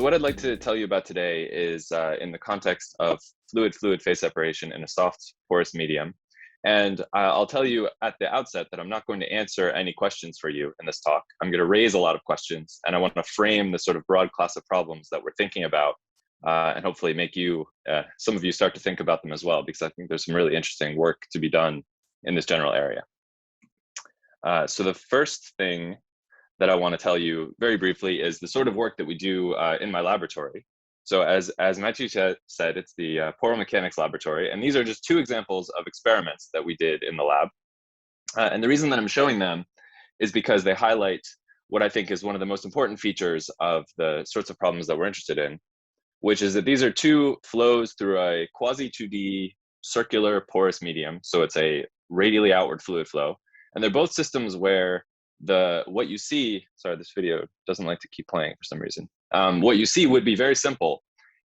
So what I'd like to tell you about today is in the context of fluid-fluid phase separation in a soft porous medium. And I'll tell you at the outset that I'm not going to answer any questions for you in this talk. I'm going to raise a lot of questions, and I want to frame the sort of broad class of problems that we're thinking about, and hopefully make you, some of you, start to think about them as well, because I think there's some really interesting work to be done in this general area. So the first thing that I want to tell you very briefly is the sort of work that we do in my laboratory. So as Matthew said, it's the poromechanics laboratory, and these are just two examples of experiments that we did in the lab. And the reason that I'm showing them is because they highlight what I think is one of the most important features of the sorts of problems that we're interested in, which is that these are two flows through a quasi 2D circular porous medium. So it's a radially outward fluid flow, and they're both systems where what you see, sorry, this video doesn't like to keep playing for some reason. What you see would be very simple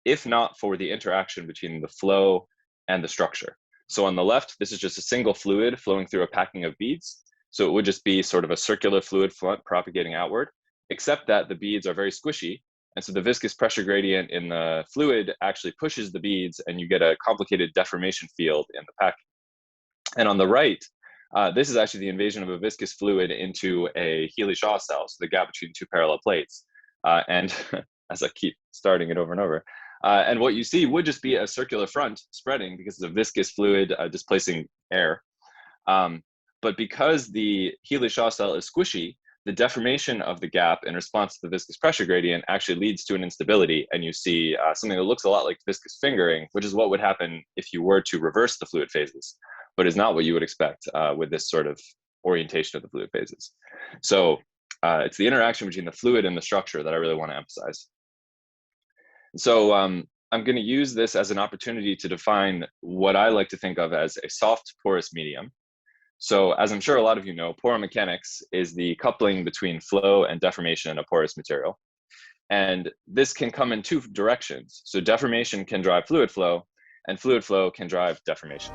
if not for the interaction between the flow and the structure. So on the left, this is just a single fluid flowing through a packing of beads. So it would just be sort of a circular fluid front propagating outward, except that the beads are very squishy. And so the viscous pressure gradient in the fluid actually pushes the beads, and you get a complicated deformation field in the packing. And on the right, this is actually the invasion of a viscous fluid into a Healy-Shaw cell, so the gap between two parallel plates. And as I keep starting it over and over, and what you see would just be a circular front spreading because it's a viscous fluid displacing air. But because the Healy-Shaw cell is squishy, the deformation of the gap in response to the viscous pressure gradient actually leads to an instability, and you see something that looks a lot like viscous fingering, which is what would happen if you were to reverse the fluid phases, but is not what you would expect with this sort of orientation of the fluid phases. So it's the interaction between the fluid and the structure that I really want to emphasize. So I'm going to use this as an opportunity to define what I like to think of as a soft porous medium. So as I'm sure a lot of you know, poromechanics is the coupling between flow and deformation in a porous material. And this can come in two directions. So deformation can drive fluid flow, and fluid flow can drive deformation.